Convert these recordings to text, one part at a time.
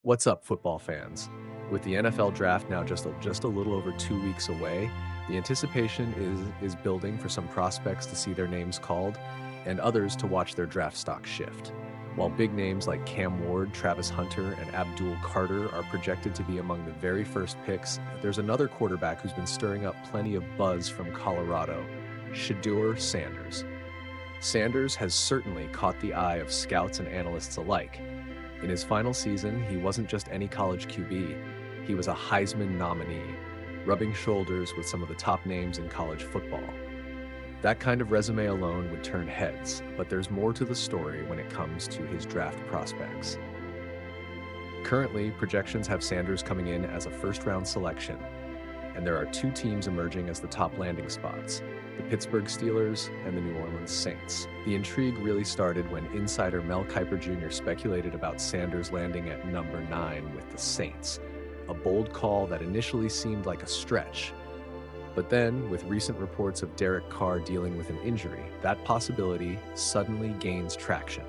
What's up, football fans? With the NFL draft now just a little over 2 weeks away, the anticipation is building for some prospects to see their names called and others to watch their draft stock shift. While big names like Cam Ward, Travis Hunter, and Abdul Carter are projected to be among the very first picks, there's another quarterback who's been stirring up plenty of buzz from Colorado, Shedeur Sanders. Sanders has certainly caught the eye of scouts and analysts alike. In his final season, he wasn't just any college QB, he was a Heisman nominee, rubbing shoulders with some of the top names in college football. That kind of resume alone would turn heads, but there's more to the story when it comes to his draft prospects. Currently, projections have Sanders coming in as a first-round selection, and there are two teams emerging as the top landing spots: the Pittsburgh Steelers and the New Orleans Saints. The intrigue really started when insider Mel Kiper Jr. speculated about Sanders landing at number 9 with the Saints, a bold call that initially seemed like a stretch. But then, with recent reports of Derek Carr dealing with an injury, that possibility suddenly gains traction.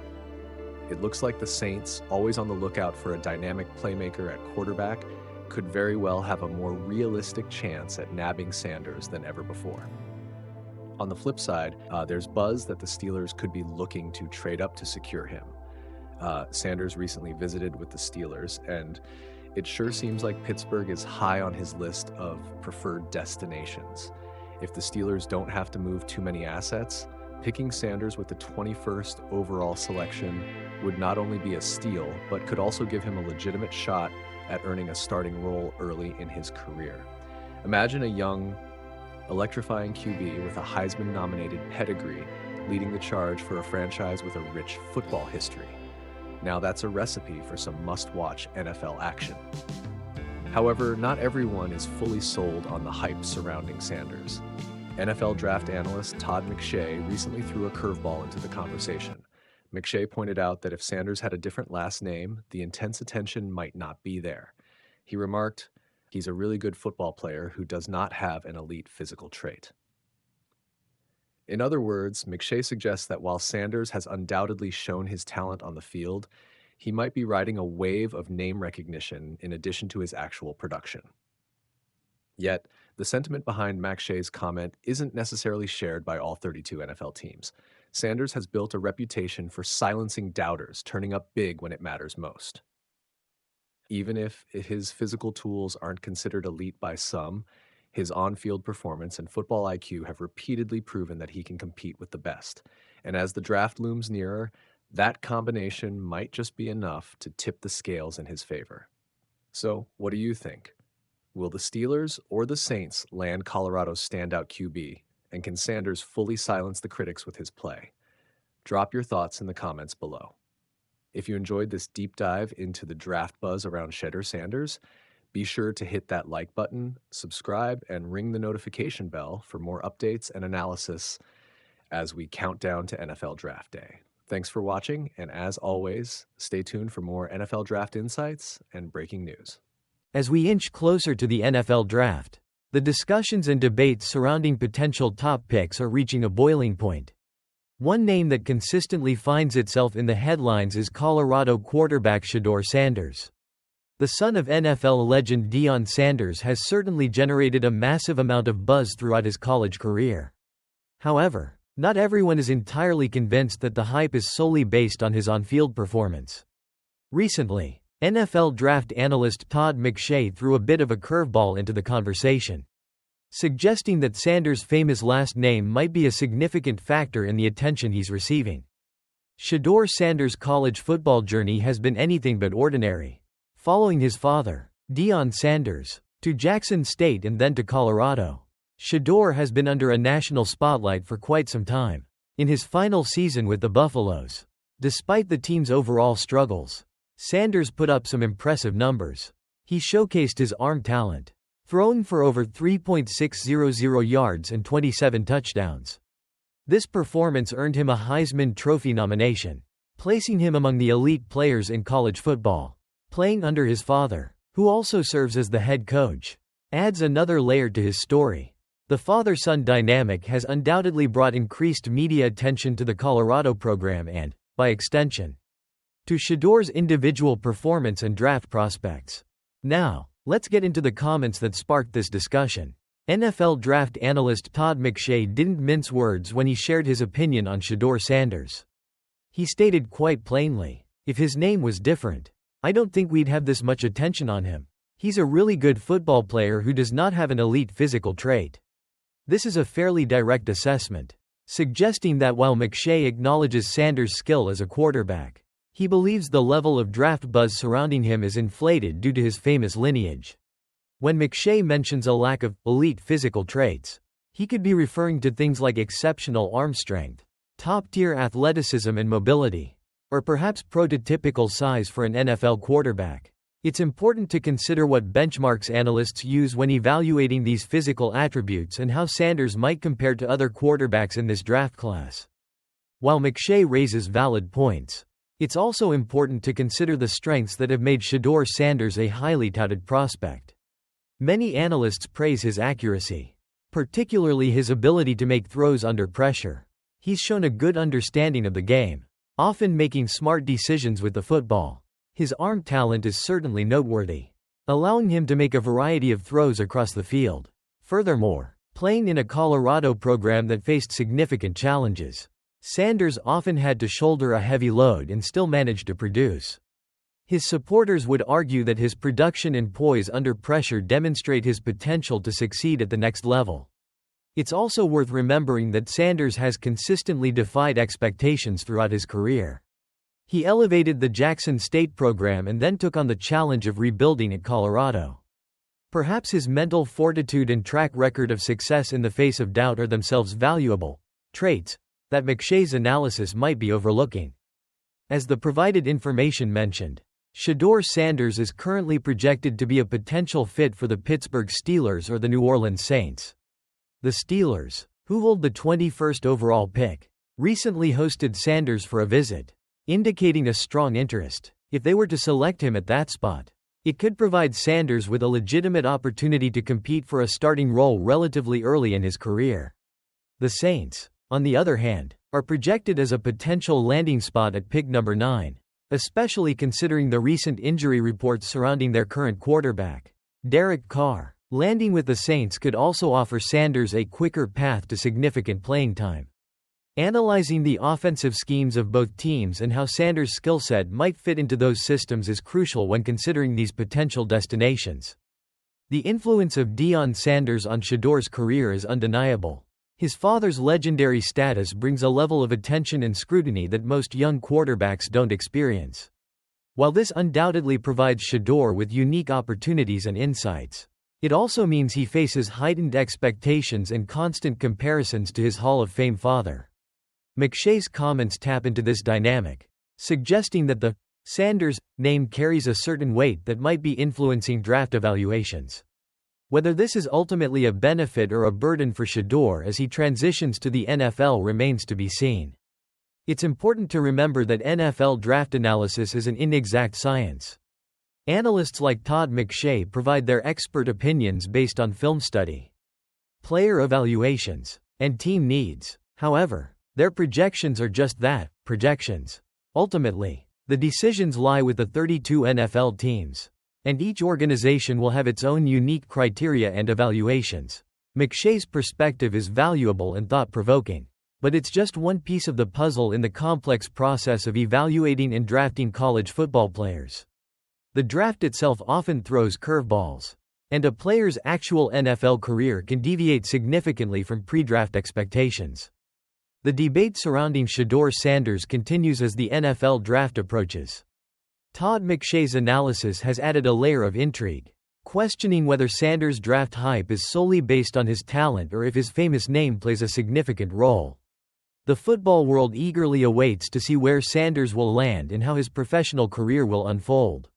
It looks like the Saints, always on the lookout for a dynamic playmaker at quarterback, could very well have a more realistic chance at nabbing Sanders than ever before. On the flip side, there's buzz that the Steelers could be looking to trade up to secure him. Sanders recently visited with the Steelers, and it sure seems like Pittsburgh is high on his list of preferred destinations. If the Steelers don't have to move too many assets, picking Sanders with the 21st overall selection would not only be a steal, but could also give him a legitimate shot at earning a starting role early in his career. Imagine a young, electrifying QB with a Heisman-nominated pedigree leading the charge for a franchise with a rich football history. Now that's a recipe for some must-watch NFL action. However, not everyone is fully sold on the hype surrounding Sanders. NFL draft analyst Todd McShay recently threw a curveball into the conversation. McShay pointed out that if Sanders had a different last name, the intense attention might not be there. He remarked, "He's a really good football player who does not have an elite physical trait." In other words, McShay suggests that while Sanders has undoubtedly shown his talent on the field, he might be riding a wave of name recognition in addition to his actual production. Yet, the sentiment behind McShay's comment isn't necessarily shared by all 32 NFL teams. Sanders has built a reputation for silencing doubters, turning up big when it matters most. Even if his physical tools aren't considered elite by some, his on-field performance and football IQ have repeatedly proven that he can compete with the best. And as the draft looms nearer, that combination might just be enough to tip the scales in his favor. So, what do you think? Will the Steelers or the Saints land Colorado's standout QB, and can Sanders fully silence the critics with his play? Drop your thoughts in the comments below. If you enjoyed this deep dive into the draft buzz around Shedeur Sanders, be sure to hit that like button, subscribe, and ring the notification bell for more updates and analysis as we count down to NFL Draft Day. Thanks for watching, and as always, stay tuned for more NFL Draft insights and breaking news. As we inch closer to the NFL Draft, the discussions and debates surrounding potential top picks are reaching a boiling point. One name that consistently finds itself in the headlines is Colorado quarterback Shedeur Sanders. The son of NFL legend Deion Sanders has certainly generated a massive amount of buzz throughout his college career. However, not everyone is entirely convinced that the hype is solely based on his on-field performance. Recently, NFL draft analyst Todd McShay threw a bit of a curveball into the conversation, suggesting that Sanders' famous last name might be a significant factor in the attention he's receiving. Shedeur Sanders' college football journey has been anything but ordinary. Following his father, Deion Sanders, to Jackson State and then to Colorado, Shedeur has been under a national spotlight for quite some time. In his final season with the Buffaloes, despite the team's overall struggles, Sanders put up some impressive numbers. He showcased his arm talent, throwing for over 3.600 yards and 27 touchdowns. This performance earned him a Heisman Trophy nomination, placing him among the elite players in college football. Playing under his father, who also serves as the head coach, adds another layer to his story. The father-son dynamic has undoubtedly brought increased media attention to the Colorado program and, by extension, to Shedeur's individual performance and draft prospects. Now, let's get into the comments that sparked this discussion. NFL draft analyst Todd McShay didn't mince words when he shared his opinion on Shedeur Sanders. He stated quite plainly, "If his name was different, I don't think we'd have this much attention on him. He's a really good football player who does not have an elite physical trait." This is a fairly direct assessment, suggesting that while McShay acknowledges Sanders' skill as a quarterback, he believes the level of draft buzz surrounding him is inflated due to his famous lineage. When McShay mentions a lack of elite physical traits, he could be referring to things like exceptional arm strength, top-tier athleticism and mobility, or perhaps prototypical size for an NFL quarterback. It's important to consider what benchmarks analysts use when evaluating these physical attributes and how Sanders might compare to other quarterbacks in this draft class. While McShay raises valid points, it's also important to consider the strengths that have made Shedeur Sanders a highly touted prospect. Many analysts praise his accuracy, particularly his ability to make throws under pressure. He's shown a good understanding of the game, often making smart decisions with the football. His arm talent is certainly noteworthy, allowing him to make a variety of throws across the field. Furthermore, playing in a Colorado program that faced significant challenges, Sanders often had to shoulder a heavy load and still managed to produce. His supporters would argue that his production and poise under pressure demonstrate his potential to succeed at the next level. It's also worth remembering that Sanders has consistently defied expectations throughout his career. He elevated the Jackson State program and then took on the challenge of rebuilding at Colorado. Perhaps his mental fortitude and track record of success in the face of doubt are themselves valuable traits that McShay's analysis might be overlooking. As the provided information mentioned, Shedeur Sanders is currently projected to be a potential fit for the Pittsburgh Steelers or the New Orleans Saints. The Steelers, who hold the 21st overall pick, recently hosted Sanders for a visit, indicating a strong interest. If they were to select him at that spot, it could provide Sanders with a legitimate opportunity to compete for a starting role relatively early in his career. The Saints, on the other hand, are projected as a potential landing spot at pick number 9. Especially considering the recent injury reports surrounding their current quarterback, Derek Carr. Landing with the Saints could also offer Sanders a quicker path to significant playing time. Analyzing the offensive schemes of both teams and how Sanders' skill set might fit into those systems is crucial when considering these potential destinations. The influence of Deion Sanders on Shedeur's career is undeniable. His father's legendary status brings a level of attention and scrutiny that most young quarterbacks don't experience. While this undoubtedly provides Shedeur with unique opportunities and insights, it also means he faces heightened expectations and constant comparisons to his Hall of Fame father. McShay's comments tap into this dynamic, suggesting that the Sanders name carries a certain weight that might be influencing draft evaluations. Whether this is ultimately a benefit or a burden for Shedeur as he transitions to the NFL remains to be seen. It's important to remember that NFL draft analysis is an inexact science. Analysts like Todd McShay provide their expert opinions based on film study, player evaluations, and team needs. However, their projections are just that, projections. Ultimately, the decisions lie with the 32 NFL teams, and each organization will have its own unique criteria and evaluations. McShay's perspective is valuable and thought-provoking, but it's just one piece of the puzzle in the complex process of evaluating and drafting college football players. The draft itself often throws curveballs, and a player's actual NFL career can deviate significantly from pre-draft expectations. The debate surrounding Shedeur Sanders continues as the NFL draft approaches. Todd McShay's analysis has added a layer of intrigue, questioning whether Sanders' draft hype is solely based on his talent or if his famous name plays a significant role. The football world eagerly awaits to see where Sanders will land and how his professional career will unfold.